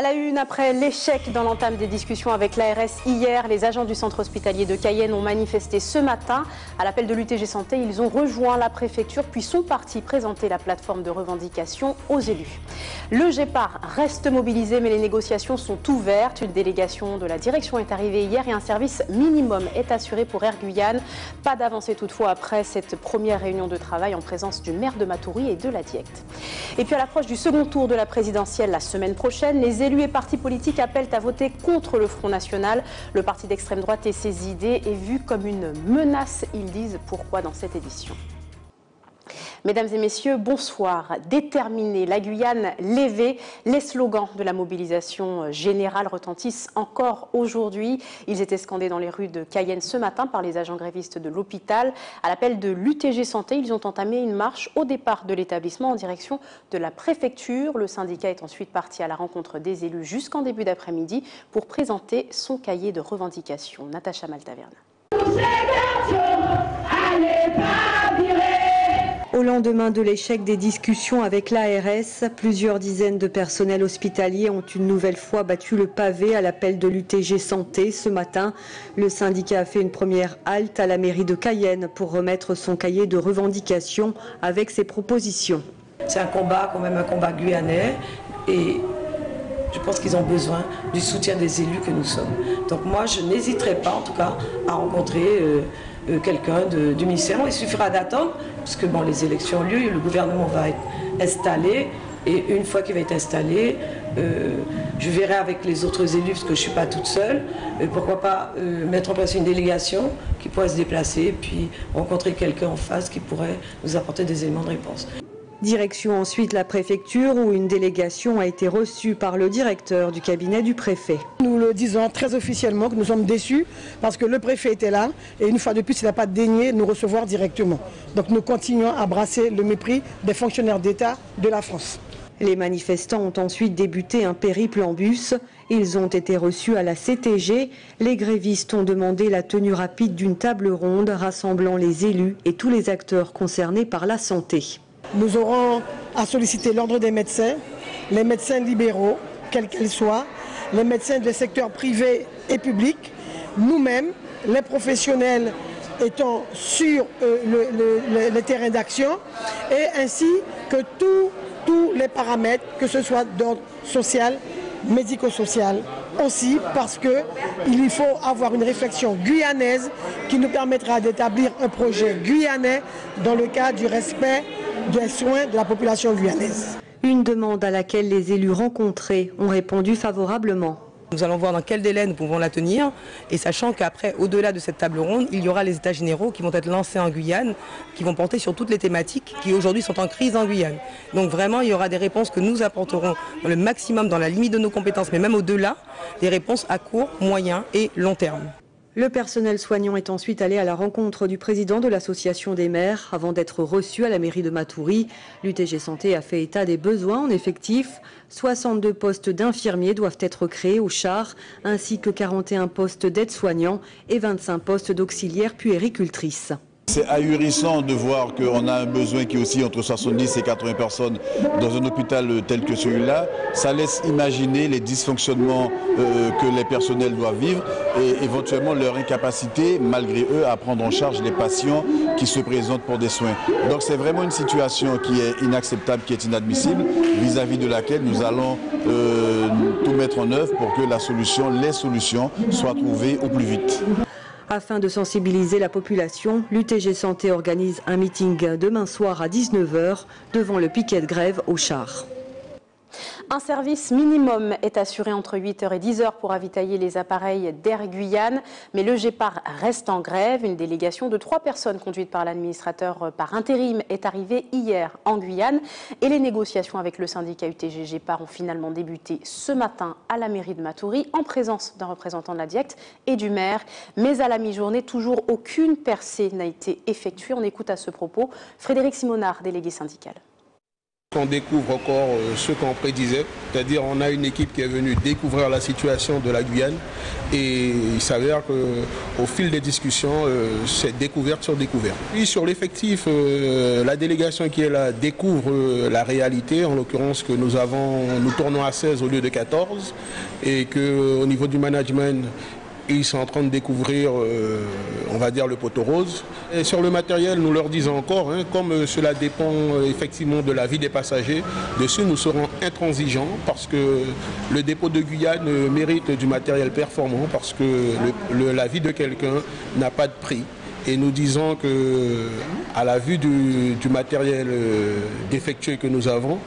À la une, après l'échec dans l'entame des discussions avec l'ARS hier, les agents du centre hospitalier de Cayenne ont manifesté ce matin. À l'appel de l'UTG Santé, ils ont rejoint la préfecture puis sont partis présenter la plateforme de revendication aux élus. Le GEPAR reste mobilisé mais les négociations sont ouvertes. Une délégation de la direction est arrivée hier et un service minimum est assuré pour Air Guyane. Pas d'avancée toutefois après cette première réunion de travail en présence du maire de Matoury et de la DIECT. Et puis à l'approche du second tour de la présidentielle la semaine prochaine, les élus et partis politiques appellent à voter contre le Front National. Le parti d'extrême droite et ses idées est vu comme une menace, ils disent. Pourquoi dans cette édition? Mesdames et messieurs, bonsoir. Déterminée, la Guyane levée, les slogans de la mobilisation générale retentissent encore aujourd'hui. Ils étaient scandés dans les rues de Cayenne ce matin par les agents grévistes de l'hôpital. À l'appel de l'UTG Santé, ils ont entamé une marche au départ de l'établissement en direction de la préfecture. Le syndicat est ensuite parti à la rencontre des élus jusqu'en début d'après-midi pour présenter son cahier de revendications. Natacha Maltaverne. Au lendemain de l'échec des discussions avec l'ARS, plusieurs dizaines de personnels hospitaliers ont une nouvelle fois battu le pavé à l'appel de l'UTG Santé. Ce matin, le syndicat a fait une première halte à la mairie de Cayenne pour remettre son cahier de revendications avec ses propositions. C'est un combat, quand même un combat guyanais, et je pense qu'ils ont besoin du soutien des élus que nous sommes. Donc moi, je n'hésiterai pas, en tout cas, à rencontrer quelqu'un du ministère. Il suffira d'attendre, parce que bon, les élections ont lieu, le gouvernement va être installé, et une fois qu'il va être installé, je verrai avec les autres élus, parce que je ne suis pas toute seule, pourquoi pas mettre en place une délégation qui pourrait se déplacer, puis rencontrer quelqu'un en face qui pourrait nous apporter des éléments de réponse. Direction ensuite la préfecture où une délégation a été reçue par le directeur du cabinet du préfet. Nous le disons très officiellement que nous sommes déçus parce que le préfet était là et une fois de plus il n'a pas daigné nous recevoir directement. Donc nous continuons à brasser le mépris des fonctionnaires d'État de la France. Les manifestants ont ensuite débuté un périple en bus. Ils ont été reçus à la CTG. Les grévistes ont demandé la tenue rapide d'une table ronde rassemblant les élus et tous les acteurs concernés par la santé. Nous aurons à solliciter l'ordre des médecins, les médecins libéraux, quels qu'ils soient, les médecins des secteurs privés et publics, nous-mêmes, les professionnels étant sur le terrain d'action, et ainsi que tous les paramètres, que ce soit d'ordre social, médico-social, aussi parce qu'il faut avoir une réflexion guyanaise qui nous permettra d'établir un projet guyanais dans le cadre du respect des soins de la population guyanaise. Une demande à laquelle les élus rencontrés ont répondu favorablement. Nous allons voir dans quel délai nous pouvons la tenir et sachant qu'après, au-delà de cette table ronde, il y aura les états généraux qui vont être lancés en Guyane, qui vont porter sur toutes les thématiques qui aujourd'hui sont en crise en Guyane. Donc vraiment, il y aura des réponses que nous apporterons dans le maximum, dans la limite de nos compétences, mais même au-delà, des réponses à court, moyen et long terme. Le personnel soignant est ensuite allé à la rencontre du président de l'association des maires avant d'être reçu à la mairie de Matoury. L'UTG Santé a fait état des besoins en effectifs. 62 postes d'infirmiers doivent être créés au char, ainsi que 41 postes d'aides-soignants et 25 postes d'auxiliaires puéricultrices. C'est ahurissant de voir qu'on a un besoin qui est aussi entre 70 et 80 personnes dans un hôpital tel que celui-là. Ça laisse imaginer les dysfonctionnements que les personnels doivent vivre et éventuellement leur incapacité, malgré eux, à prendre en charge les patients qui se présentent pour des soins. Donc c'est vraiment une situation qui est inacceptable, qui est inadmissible, vis-à-vis de laquelle nous allons tout mettre en œuvre pour que les solutions soient trouvées au plus vite. Afin de sensibiliser la population, l'UTG Santé organise un meeting demain soir à 19 h devant le piquet de grève au char. Un service minimum est assuré entre 8 h et 10 h pour ravitailler les appareils d'Air Guyane. Mais le GEPAR reste en grève. Une délégation de 3 personnes conduite par l'administrateur par intérim est arrivée hier en Guyane. Et les négociations avec le syndicat UTG GEPAR ont finalement débuté ce matin à la mairie de Matoury en présence d'un représentant de la DIECT et du maire. Mais à la mi-journée, toujours aucune percée n'a été effectuée. On écoute à ce propos Frédéric Simonard, délégué syndical. On découvre encore ce qu'on prédisait, c'est-à-dire on a une équipe qui est venue découvrir la situation de la Guyane et il s'avère qu'au fil des discussions, c'est découverte sur découverte. Puis sur l'effectif, la délégation qui est là découvre la réalité, en l'occurrence que nous tournons à 16 au lieu de 14 et qu'au niveau du management, ils sont en train de découvrir, on va dire, le poteau rose. Et sur le matériel, nous leur disons encore, comme cela dépend effectivement de la vie des passagers, dessus nous serons intransigeants parce que le dépôt de Guyane mérite du matériel performant parce que la vie de quelqu'un n'a pas de prix. Et nous disons que, à la vue du matériel défectueux que nous avons,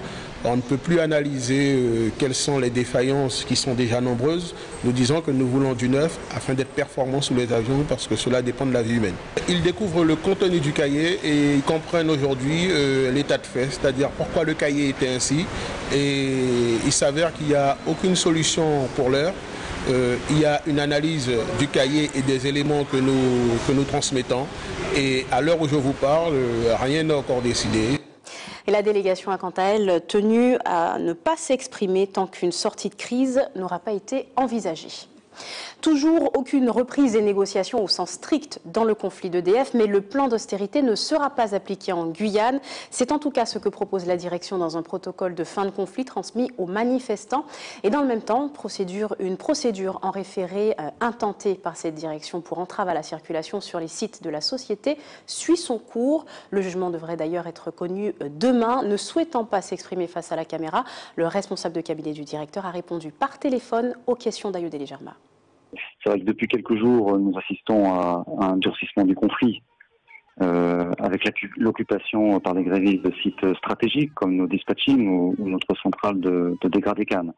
on ne peut plus analyser quelles sont les défaillances qui sont déjà nombreuses. Nous disons que nous voulons du neuf afin d'être performants sous les avions parce que cela dépend de la vie humaine. Ils découvrent le contenu du cahier et ils comprennent aujourd'hui l'état de fait, c'est-à-dire pourquoi le cahier était ainsi. Et il s'avère qu'il n'y a aucune solution pour l'heure. Il y a une analyse du cahier et des éléments que nous transmettons. Et à l'heure où je vous parle, rien n'est encore décidé. Et la délégation a quant à elle tenu à ne pas s'exprimer tant qu'une sortie de crise n'aura pas été envisagée. Toujours aucune reprise des négociations au sens strict dans le conflit d'EDF, mais le plan d'austérité ne sera pas appliqué en Guyane. C'est en tout cas ce que propose la direction dans un protocole de fin de conflit transmis aux manifestants. Et dans le même temps, une procédure en référé intentée par cette direction pour entrave à la circulation sur les sites de la société suit son cours. Le jugement devrait d'ailleurs être connu demain. Ne souhaitant pas s'exprimer face à la caméra, le responsable de cabinet du directeur a répondu par téléphone aux questions d'Ayodelie Germa. C'est vrai que depuis quelques jours, nous assistons à un durcissement du conflit avec l'occupation par les grévistes de sites stratégiques comme nos dispatching ou notre centrale de dégradé Cannes,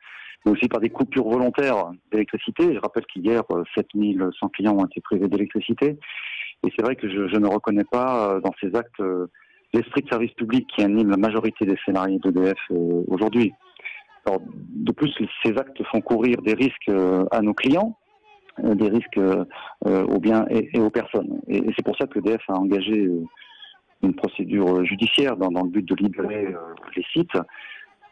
mais aussi par des coupures volontaires d'électricité. Je rappelle qu'hier, 7100 clients ont été privés d'électricité. Et c'est vrai que je ne reconnais pas dans ces actes l'esprit de service public qui anime la majorité des salariés d'EDF aujourd'hui. Alors, de plus, ces actes font courir des risques à nos clients, des risques aux biens et aux personnes. Et c'est pour ça que l'EDF a engagé une procédure judiciaire dans le but de libérer les sites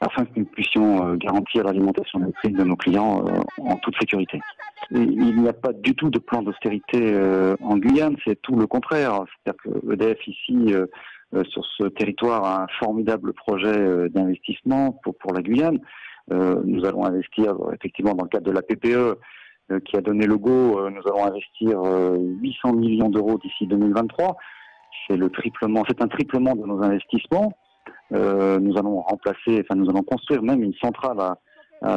afin que nous puissions garantir l'alimentation électrique de nos clients en toute sécurité. Et il n'y a pas du tout de plan d'austérité en Guyane, c'est tout le contraire. C'est-à-dire que l'EDF ici, sur ce territoire, a un formidable projet d'investissement pour la Guyane. Nous allons investir effectivement dans le cadre de la PPE qui a donné le go, nous allons investir 800 millions d'euros d'ici 2023. C'est un triplement de nos investissements. Nous allons construire même une centrale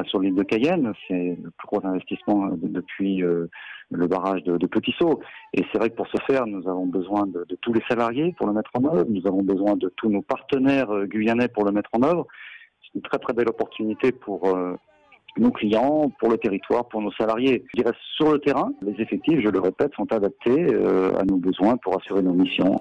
sur l'île de Cayenne. C'est le plus gros investissement depuis le barrage de Petit Saut. Et c'est vrai que pour ce faire, nous avons besoin de tous les salariés pour le mettre en œuvre. Nous avons besoin de tous nos partenaires guyanais pour le mettre en œuvre. C'est une très très belle opportunité pour nos clients, pour le territoire, pour nos salariés. Je dirais sur le terrain, les effectifs, je le répète, sont adaptés à nos besoins pour assurer nos missions.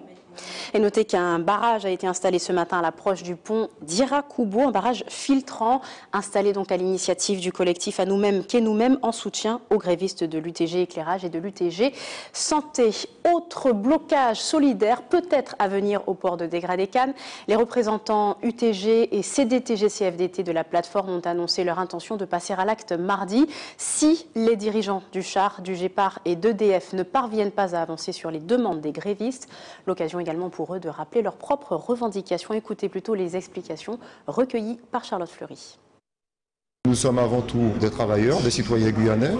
Et notez qu'un barrage a été installé ce matin à l'approche du pont d'Irakubo, un barrage filtrant installé donc à l'initiative du collectif À Nous-mêmes qu'est Nous-mêmes en soutien aux grévistes de l'UTG Éclairage et de l'UTG Santé. Autre blocage solidaire peut-être à venir au port de dégradé Cannes. Les représentants UTG et CDTG-CFDT de la plateforme ont annoncé leur intention de passer à l'acte mardi si les dirigeants du char, du GEPAR et d'EDF ne parviennent pas à avancer sur les demandes des grévistes. L'occasion également pour eux de rappeler leurs propres revendications. Écoutez plutôt les explications recueillies par Charlotte Fleury. Nous sommes avant tout des travailleurs, des citoyens guyanais.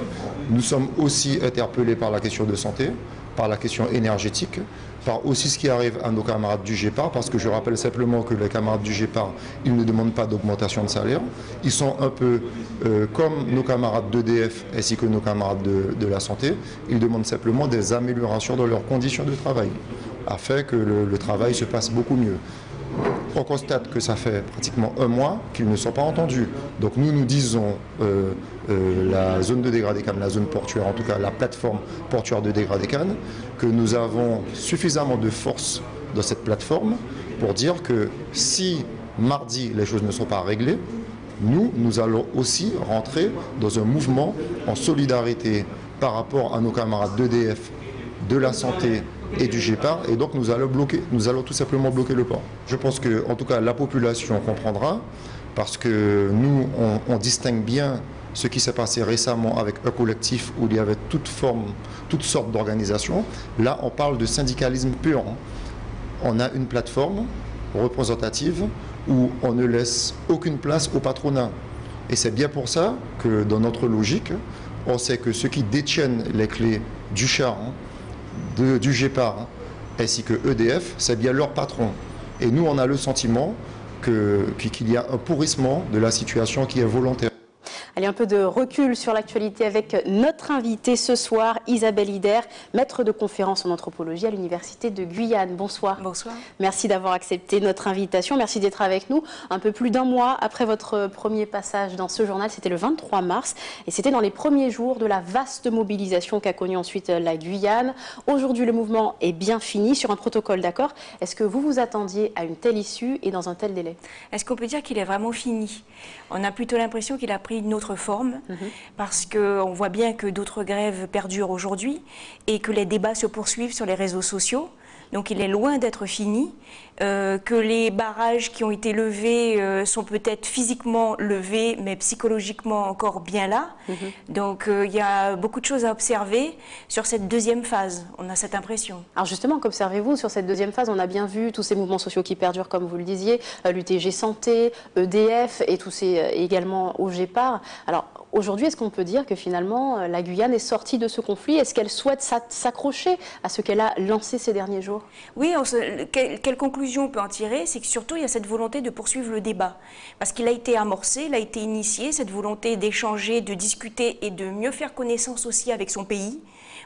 Nous sommes aussi interpellés par la question de santé, par la question énergétique, par aussi ce qui arrive à nos camarades du GEPAR, parce que je rappelle simplement que les camarades du GEPAR, ils ne demandent pas d'augmentation de salaire. Ils sont un peu comme nos camarades d'EDF ainsi que nos camarades de la santé. Ils demandent simplement des améliorations dans leurs conditions de travail, afin que le travail se passe beaucoup mieux. On constate que ça fait pratiquement un mois qu'ils ne sont pas entendus. Donc nous disons, la zone de dégradé Cannes, la zone portuaire, en tout cas la plateforme portuaire de dégradé Cannes, que nous avons suffisamment de force dans cette plateforme pour dire que si mardi les choses ne sont pas réglées, nous allons aussi rentrer dans un mouvement en solidarité par rapport à nos camarades d'EDF, de la santé et du Gépard, et donc nous allons tout simplement bloquer le port. Je pense que, en tout cas, la population comprendra, parce que nous, on distingue bien ce qui s'est passé récemment avec un collectif où il y avait toutes sortes d'organisations. Là, on parle de syndicalisme pur. On a une plateforme représentative où on ne laisse aucune place au patronat. Et c'est bien pour ça que, dans notre logique, on sait que ceux qui détiennent les clés du char, du Gépard, ainsi que EDF, c'est bien leur patron. Et nous, on a le sentiment qu'il y a un pourrissement de la situation qui est volontaire. Allez, un peu de recul sur l'actualité avec notre invitée ce soir, Isabelle Ider, maître de conférence en anthropologie à l'Université de Guyane. Bonsoir. Bonsoir. Merci d'avoir accepté notre invitation. Merci d'être avec nous. Un peu plus d'un mois après votre premier passage dans ce journal, c'était le 23 mars. Et c'était dans les premiers jours de la vaste mobilisation qu'a connue ensuite la Guyane. Aujourd'hui, le mouvement est bien fini sur un protocole d'accord. Est-ce que vous vous attendiez à une telle issue et dans un tel délai? Est-ce qu'on peut dire qu'il est vraiment fini? On a plutôt l'impression qu'il a pris une autre forme, parce qu'on voit bien que d'autres grèves perdurent aujourd'hui et que les débats se poursuivent sur les réseaux sociaux. Donc il est loin d'être fini, que les barrages qui ont été levés sont peut-être physiquement levés, mais psychologiquement encore bien là. Donc il y a beaucoup de choses à observer sur cette deuxième phase, on a cette impression. Alors justement, qu'observez-vous sur cette deuxième phase? On a bien vu tous ces mouvements sociaux qui perdurent, comme vous le disiez, l'UTG Santé, EDF et tous ces également au Gépard. Alors aujourd'hui, est-ce qu'on peut dire que finalement la Guyane est sortie de ce conflit? Est-ce qu'elle souhaite s'accrocher à ce qu'elle a lancé ces derniers jours? Oui, quelle conclusion on peut en tirer? C'est que surtout il y a cette volonté de poursuivre le débat, parce qu'il a été amorcé, il a été initié, cette volonté d'échanger, de discuter et de mieux faire connaissance aussi avec son pays.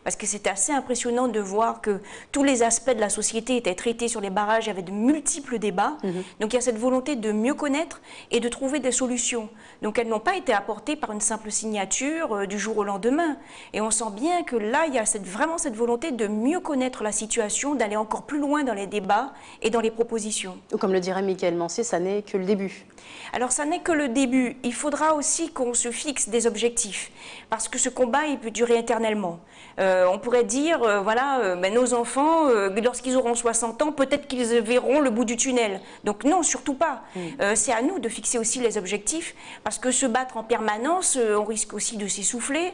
Parce que c'est assez impressionnant de voir que tous les aspects de la société étaient traités sur les barrages, il y avait de multiples débats. Donc il y a cette volonté de mieux connaître et de trouver des solutions. Donc elles n'ont pas été apportées par une simple signature du jour au lendemain. Et on sent bien que là, il y a vraiment cette volonté de mieux connaître la situation, d'aller encore plus loin dans les débats et dans les propositions. Comme le dirait Mickaël Mancé, ça n'est que le début. Alors ça n'est que le début. Il faudra aussi qu'on se fixe des objectifs. Parce que ce combat, il peut durer éternellement. On pourrait dire, nos enfants, lorsqu'ils auront 60 ans, peut-être qu'ils verront le bout du tunnel. Donc non, surtout pas. C'est à nous de fixer aussi les objectifs, parce que se battre en permanence, on risque aussi de s'essouffler,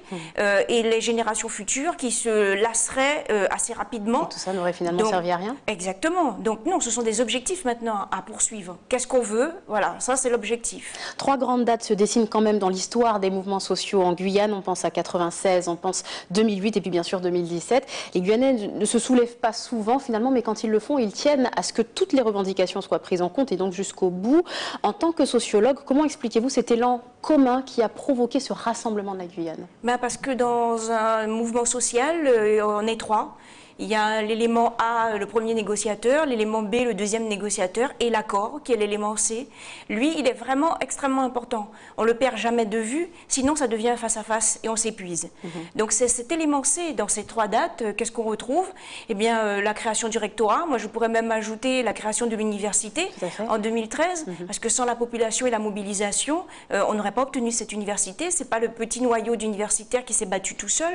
et les générations futures qui se lasseraient assez rapidement. Et tout ça n'aurait finalement servi à rien? Exactement. Donc non, ce sont des objectifs maintenant à poursuivre. Qu'est-ce qu'on veut? Voilà, ça c'est l'objectif. 3 grandes dates se dessinent quand même dans l'histoire des mouvements sociaux en Guyane. On pense à 96, on pense 2008 et puis bien sûr 2017. Les Guyanais ne se soulèvent pas souvent finalement, mais quand ils le font, ils tiennent à ce que toutes les revendications soient prises en compte et donc jusqu'au bout. En tant que sociologue, comment expliquez-vous cet élan commun qui a provoqué ce rassemblement de la Guyane? Parce que dans un mouvement social, on est 3. Il y a l'élément A, le premier négociateur, l'élément B, le deuxième négociateur, et l'accord, qui est l'élément C. Lui, il est vraiment extrêmement important. On ne le perd jamais de vue, sinon ça devient face à face et on s'épuise. Donc c'est cet élément C, dans ces 3 dates, qu'est-ce qu'on retrouve? Eh bien, la création du rectorat. Moi, je pourrais même ajouter la création de l'université en 2013, parce que sans la population et la mobilisation, on n'aurait pas obtenu cette université. Ce n'est pas le petit noyau d'universitaires qui s'est battu tout seul.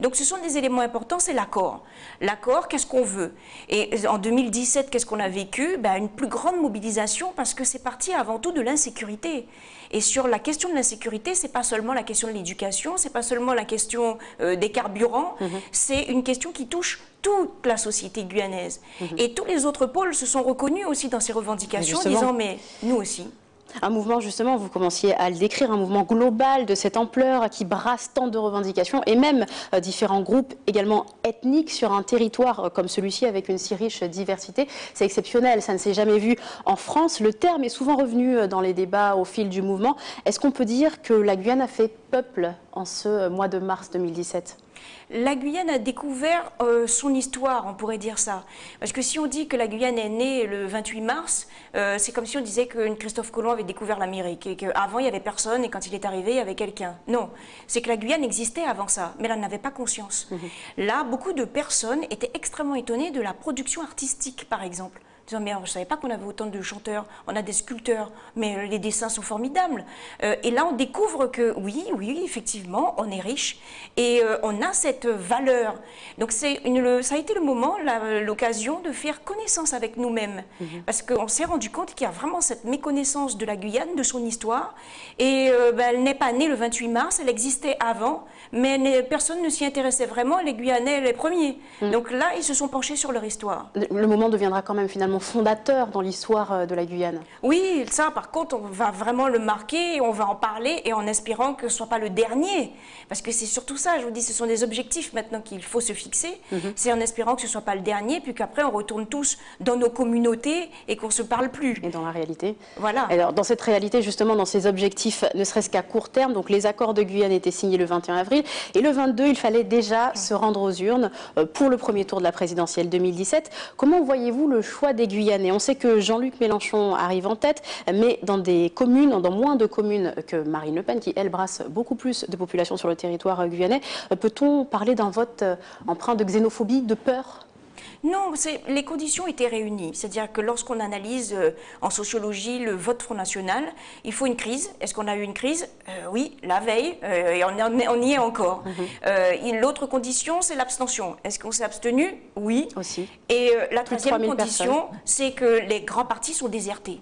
Donc ce sont des éléments importants, c'est l'accord. L'accord, qu'est-ce qu'on veut? Et en 2017, qu'est-ce qu'on a vécu? Une plus grande mobilisation, parce que c'est parti avant tout de l'insécurité. Et sur la question de l'insécurité, c'est pas seulement la question de l'éducation, c'est pas seulement la question des carburants, c'est une question qui touche toute la société guyanaise. Et tous les autres pôles se sont reconnus aussi dans ces revendications, en disant mais nous aussi. Un mouvement, justement, vous commenciez à le décrire, un mouvement global de cette ampleur qui brasse tant de revendications et même différents groupes également ethniques sur un territoire comme celui-ci avec une si riche diversité. C'est exceptionnel, ça ne s'est jamais vu en France. Le terme est souvent revenu dans les débats au fil du mouvement. Est-ce qu'on peut dire que la Guyane a fait peuple en ce mois de mars 2017 ? La Guyane a découvert son histoire, on pourrait dire ça. Parce que si on dit que la Guyane est née le 28 mars, c'est comme si on disait que Christophe Colomb avait découvert l'Amérique et qu'avant il n'y avait personne et quand il est arrivé, il y avait quelqu'un. Non, c'est que la Guyane existait avant ça, mais elle n'en avait pas conscience. Là, beaucoup de personnes étaient extrêmement étonnées de la production artistique, par exemple, disant mais je ne savais pas qu'on avait autant de chanteurs, on a des sculpteurs, mais les dessins sont formidables. Et là on découvre que oui, effectivement, on est riche et on a cette valeur. Donc ça a été le moment, l'occasion de faire connaissance avec nous-mêmes, parce qu'on s'est rendu compte qu'il y a vraiment cette méconnaissance de la Guyane, de son histoire, et elle n'est pas née le 28 mars, elle existait avant, mais personne ne s'y intéressait vraiment, les Guyanais les premiers. Donc là, ils se sont penchés sur leur histoire. Le moment deviendra quand même finalement fondateur dans l'histoire de la Guyane. Oui, ça par contre, on va vraiment le marquer, on va en parler, et en espérant que ce ne soit pas le dernier, parce que c'est surtout ça, je vous dis, ce sont des objectifs maintenant qu'il faut se fixer, c'est en espérant que ce ne soit pas le dernier, puis qu'après on retourne tous dans nos communautés et qu'on ne se parle plus. Et dans la réalité. Voilà. Alors dans cette réalité, justement, dans ces objectifs, ne serait-ce qu'à court terme, donc les accords de Guyane étaient signés le 21 avril, et le 22, il fallait déjà se rendre aux urnes pour le premier tour de la présidentielle 2017. Comment voyez-vous le choix des Guyanais? On sait que Jean-Luc Mélenchon arrive en tête, mais dans des communes, dans moins de communes que Marine Le Pen, qui elle brasse beaucoup plus de population sur le territoire guyanais, peut-on parler d'un vote empreint de xénophobie, de peur? Non, les conditions étaient réunies. C'est-à-dire que lorsqu'on analyse en sociologie le vote Front National, il faut une crise. Est-ce qu'on a eu une crise? Oui, la veille, et on y est encore. L'autre condition, c'est l'abstention. Est-ce qu'on s'est abstenu? Oui. Aussi. Et la troisième condition, c'est que les grands partis sont désertés.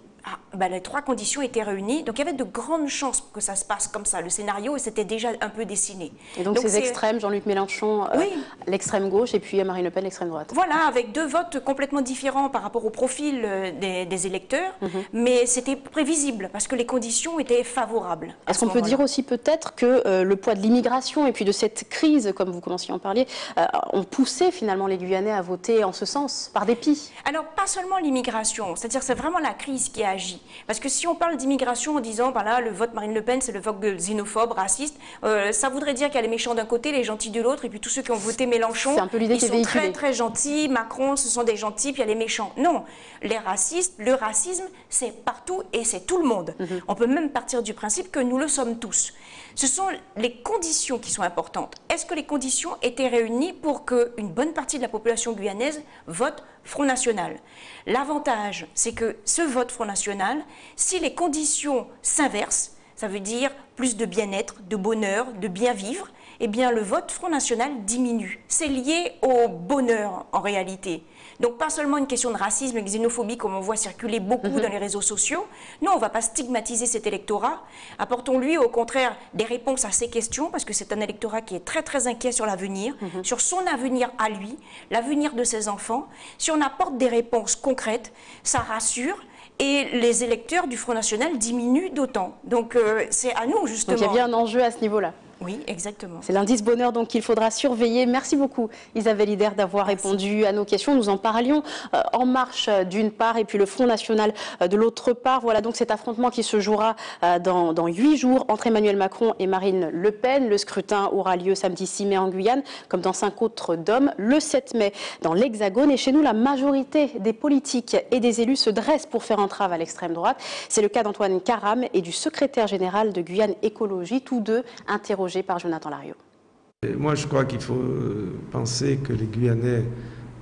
Les trois conditions étaient réunies, donc il y avait de grandes chances que ça se passe comme ça. Le scénario s'était déjà un peu dessiné. Et donc ces extrêmes, Jean-Luc Mélenchon, l'extrême gauche, et puis Marine Le Pen, l'extrême droite. Voilà, avec deux votes complètement différents par rapport au profil des électeurs, mais c'était prévisible, parce que les conditions étaient favorables. Est-ce qu'on peut dire aussi peut-être que le poids de l'immigration et puis de cette crise, comme vous commenciez à en parler, ont poussé finalement les Guyanais à voter en ce sens, par dépit? Alors, pas seulement l'immigration, c'est-à-dire c'est vraiment la crise qui a agi. Parce que si on parle d'immigration en disant, là, le vote Marine Le Pen, c'est le vote xénophobe, raciste, ça voudrait dire qu'il y a les méchants d'un côté, les gentils de l'autre, et puis tous ceux qui ont voté Mélenchon, ils sont très très gentils, Macron, ce sont des gentils, puis il y a les méchants. Non, les racistes, le racisme, c'est partout et c'est tout le monde. On peut même partir du principe que nous le sommes tous. Ce sont les conditions qui sont importantes. Est-ce que les conditions étaient réunies pour qu'une bonne partie de la population guyanaise vote Front National? L'avantage, c'est que ce vote Front National, si les conditions s'inversent, ça veut dire plus de bien-être, de bonheur, de bien vivre, eh bien le vote Front National diminue. C'est lié au bonheur en réalité. Donc pas seulement une question de racisme et de xénophobie comme on voit circuler beaucoup dans les réseaux sociaux. Non, on ne va pas stigmatiser cet électorat. Apportons-lui au contraire des réponses à ces questions parce que c'est un électorat qui est très très inquiet sur l'avenir, sur son avenir à lui, l'avenir de ses enfants. Si on apporte des réponses concrètes, ça rassure. Et les électeurs du Front National diminuent d'autant. Donc c'est à nous justement. Donc il y a bien un enjeu à ce niveau-là. Oui, exactement. C'est l'indice bonheur donc qu'il faudra surveiller. Merci beaucoup Isabelle Ider d'avoir répondu à nos questions. Nous en parlions En Marche d'une part et puis le Front National de l'autre part. Voilà donc cet affrontement qui se jouera dans 8 jours entre Emmanuel Macron et Marine Le Pen. Le scrutin aura lieu samedi 6 mai en Guyane, comme dans 5 autres DOM, le 7 mai dans l'Hexagone. Et chez nous, la majorité des politiques et des élus se dressent pour faire entrave à l'extrême droite. C'est le cas d'Antoine Karam et du secrétaire général de Guyane Écologie, tous deux interrogés par Jonathan Lariot. Moi, je crois qu'il faut penser que les Guyanais,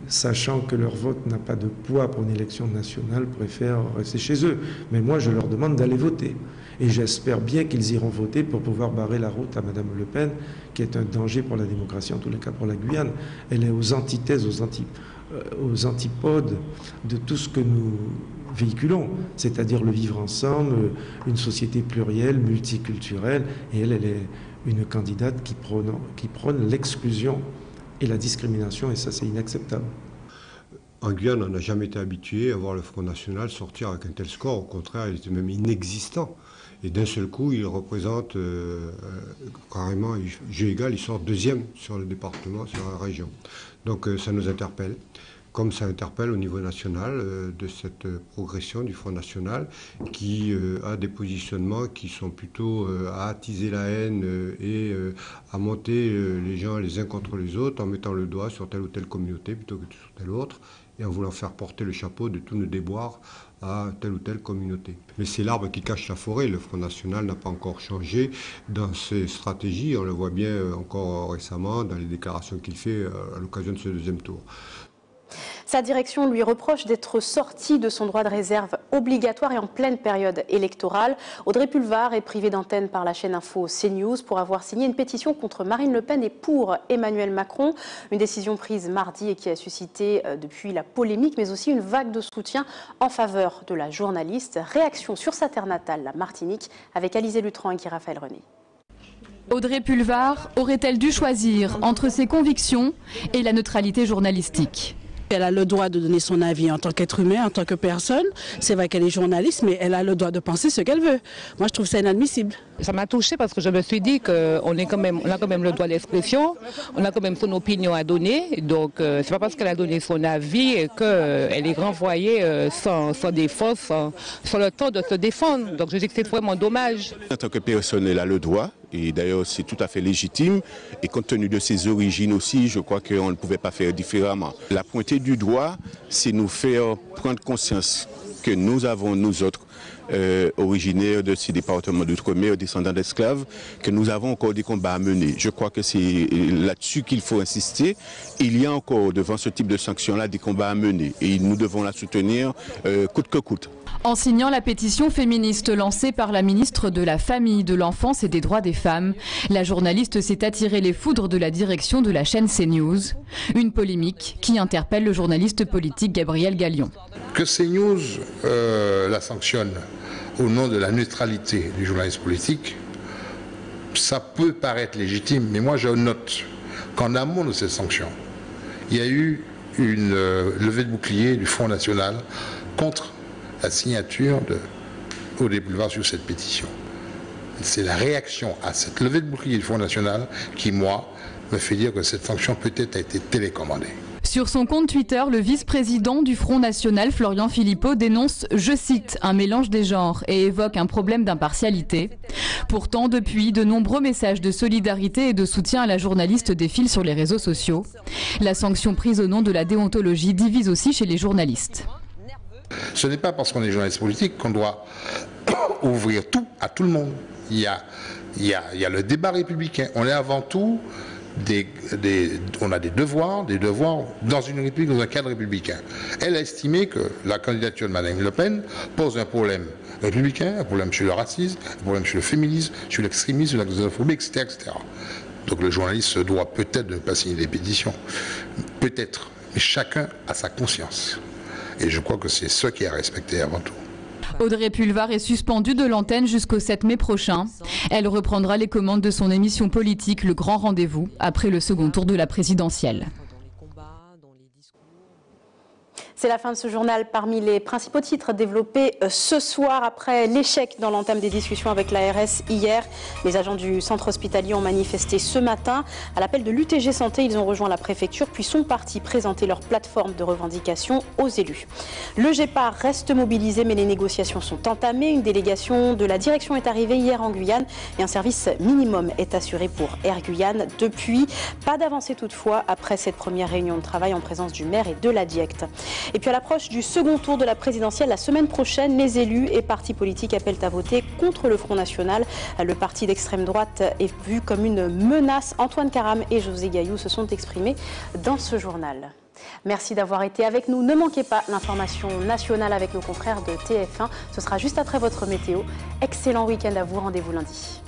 sachant que leur vote n'a pas de poids pour une élection nationale, préfèrent rester chez eux. Mais moi, je leur demande d'aller voter. Et j'espère bien qu'ils iront voter pour pouvoir barrer la route à Mme Le Pen, qui est un danger pour la démocratie, en tous les cas pour la Guyane. Elle est aux antithèses, aux antipodes de tout ce que nous véhiculons, c'est-à-dire le vivre ensemble, une société plurielle, multiculturelle, et elle est une candidate qui prône l'exclusion et la discrimination, et ça c'est inacceptable. En Guyane, on n'a jamais été habitué à voir le Front National sortir avec un tel score, au contraire, il était même inexistant. Et d'un seul coup, il représente carrément, jeu égal, il sort deuxième sur le département, sur la région. Donc ça nous interpelle. Comme ça interpelle au niveau national de cette progression du Front National qui a des positionnements qui sont plutôt à attiser la haine et à monter les gens les uns contre les autres en mettant le doigt sur telle ou telle communauté plutôt que sur telle autre et en voulant faire porter le chapeau de tous nos déboires à telle ou telle communauté. Mais c'est l'arbre qui cache la forêt. Le Front National n'a pas encore changé dans ses stratégies. On le voit bien encore récemment dans les déclarations qu'il fait à l'occasion de ce deuxième tour. Sa direction lui reproche d'être sorti de son droit de réserve obligatoire et en pleine période électorale. Audrey Pulvar est privée d'antenne par la chaîne info CNews pour avoir signé une pétition contre Marine Le Pen et pour Emmanuel Macron. Une décision prise mardi et qui a suscité depuis la polémique, mais aussi une vague de soutien en faveur de la journaliste. Réaction sur sa terre natale, la Martinique, avec Alizé Lutran et Raphaël René. Audrey Pulvar aurait-elle dû choisir entre ses convictions et la neutralité journalistique ? Elle a le droit de donner son avis en tant qu'être humain, en tant que personne. C'est vrai qu'elle est journaliste, mais elle a le droit de penser ce qu'elle veut. Moi, je trouve ça inadmissible. Ça m'a touchée parce que je me suis dit qu'on a quand même le droit d'expression, on a quand même son opinion à donner. Donc, c'est pas parce qu'elle a donné son avis qu'elle est renvoyée sans défense, sans le temps de se défendre. Donc, je dis que c'est vraiment dommage. En tant que personne, elle a le droit. Et d'ailleurs, c'est tout à fait légitime. Et compte tenu de ses origines aussi, je crois qu'on ne pouvait pas faire différemment. La pointée du doigt, c'est nous faire prendre conscience que nous avons, nous autres, originaires de ces départements d'outre-mer, descendants d'esclaves, que nous avons encore des combats à mener. Je crois que c'est là-dessus qu'il faut insister. Il y a encore, devant ce type de sanctions-là, des combats à mener. Et nous devons la soutenir coûte que coûte. En signant la pétition féministe lancée par la ministre de la Famille, de l'Enfance et des Droits des Femmes, la journaliste s'est attirée les foudres de la direction de la chaîne CNews. Une polémique qui interpelle le journaliste politique Gabriel Gallion. Que CNews la sanctionne au nom de la neutralité du journaliste politique, ça peut paraître légitime, mais moi je note qu'en amont de cette sanction, il y a eu une levée de bouclier du Front National contre la signature d'Audrey Pulvar sur cette pétition. C'est la réaction à cette levée de bouclier du Front National qui, moi, me fait dire que cette sanction peut-être a été télécommandée. Sur son compte Twitter, le vice-président du Front National, Florian Philippot, dénonce, je cite, un mélange des genres et évoque un problème d'impartialité. Pourtant, depuis, de nombreux messages de solidarité et de soutien à la journaliste défilent sur les réseaux sociaux. La sanction prise au nom de la déontologie divise aussi chez les journalistes. Ce n'est pas parce qu'on est journaliste politique qu'on doit ouvrir tout à tout le monde. Il y a le débat républicain. On est avant tout on a des devoirs dans une république, dans un cadre républicain. Elle a estimé que la candidature de Mme Le Pen pose un problème républicain, un problème sur le racisme, un problème sur le féminisme, sur l'extrémisme, sur la xénophobie, etc., etc. Donc le journaliste se doit peut-être de ne pas signer des pétitions. Peut-être. Mais chacun a sa conscience. Et je crois que c'est ce qui est à respecter avant tout. Audrey Pulvar est suspendue de l'antenne jusqu'au 7 mai prochain. Elle reprendra les commandes de son émission politique Le Grand Rendez-vous après le second tour de la présidentielle. C'est la fin de ce journal. Parmi les principaux titres développés ce soir, après l'échec dans l'entame des discussions avec l'ARS hier, les agents du centre hospitalier ont manifesté ce matin. À l'appel de l'UTG Santé, ils ont rejoint la préfecture puis sont partis présenter leur plateforme de revendication aux élus. Le GEPAR reste mobilisé, mais les négociations sont entamées. Une délégation de la direction est arrivée hier en Guyane et un service minimum est assuré pour Air Guyane. Depuis, pas d'avancée toutefois après cette première réunion de travail en présence du maire et de la DIECT. Et puis à l'approche du second tour de la présidentielle, la semaine prochaine, les élus et partis politiques appellent à voter contre le Front National. Le parti d'extrême droite est vu comme une menace. Antoine Karam et José Gaillou se sont exprimés dans ce journal. Merci d'avoir été avec nous. Ne manquez pas l'information nationale avec nos confrères de TF1. Ce sera juste après votre météo. Excellent week-end à vous. Rendez-vous lundi.